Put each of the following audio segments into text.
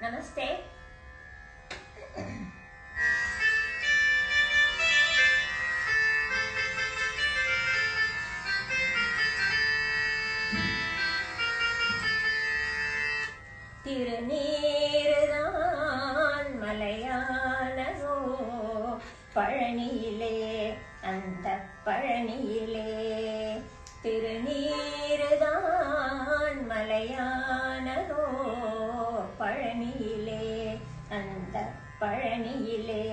நமஸ்தே. திருநீறுதான் மலையானதோ பழனியிலே, அந்த பழனியிலே. திருநீறுதான் மலையானதோ பழனியிலே, அந்த பழனியிலே.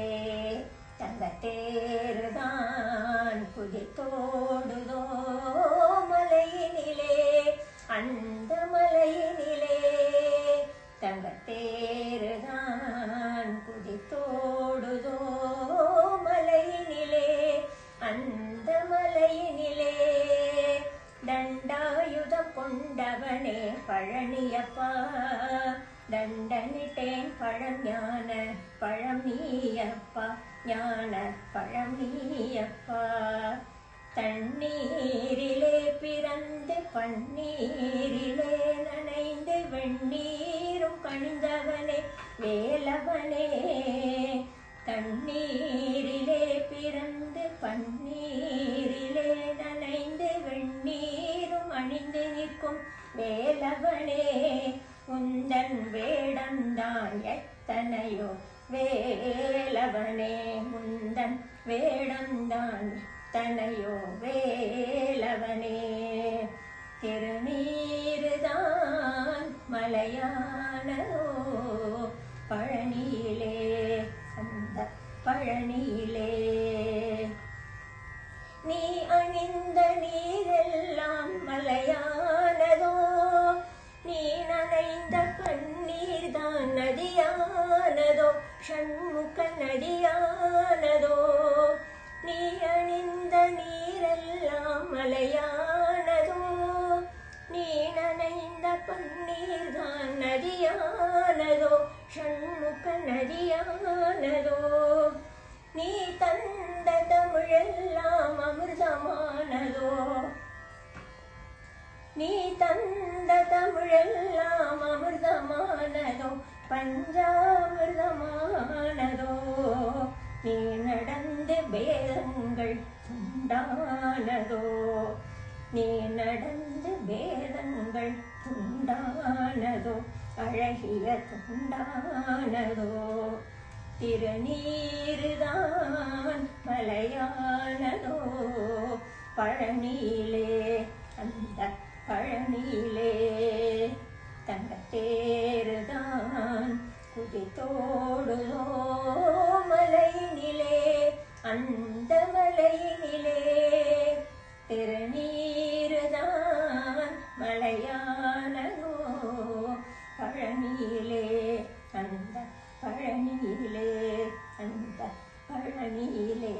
தங்கத்தேருதான் குதித்தோடுதோ மலையினிலே, அந்த மலையினிலே. தங்கத்தேருதான் குதித்தோடுதோ மலையினிலே, அந்த மலையினிலே. தண்டாயுதம் கொண்டவனே பழனியப்பா, தண்டனிட்டேன் பழம் ஞான பழம் நீயப்பா, ஞான பழம் நீயப்பா. தண்ணீரிலே பிறந்து பன்னீரிலே நனைந்து வெண்ணீரும் கணிந்தவனே வேலவனே. தண்ணீரிலே பிறந்து பன்னீரிலே நனைந்து வெண்ணீரும் அணிந்து நிற்கும் வேலவனே. உந்தன் வேடம்தான் எத்தனையோ வேலவனே, உந்தன் வேடம்தான் எத்தனையோ வேலவனே. திருநீறுதான் மலையானதோ பழனியிலே, அந்த பழனியிலே. நீ அணிந்த நீரெல்லாம் மலையானதோ, நீ நனைந்த கண்ணீர் தான் நதியானதோ, ஷண்முக நதியானதோ. நீ அணிந்த நீரெல்லாம் மலையானதோ, நீ நனைந்த பன்னீர் தான் நதியானதோ, ஷண்முக நதியானதோ. நீ தந்த தமிழெல்லாம் அமிர்தமானதோ, நீ தந்த தமிழெல்லாம் அமிர்தமானதோ, பஞ்சாமிர்தமானதோ. நீ நடந்து பேதங்கள் துண்டானதோ, நீ நடந்து பேதங்கள் துண்டானதோ, அழகிய துண்டானதோ. திருநீறுதான் மலையானதோ பழனியிலே, அந்த பழனியிலே. தங்கத்தேருதான் குதித்தோடுதோ மலையினிலே, அந்த மலையினிலே. திருநீறுதான் மலையானதோ பழனியிலே, அந்த பழனியிலே, அந்த பழனியிலே.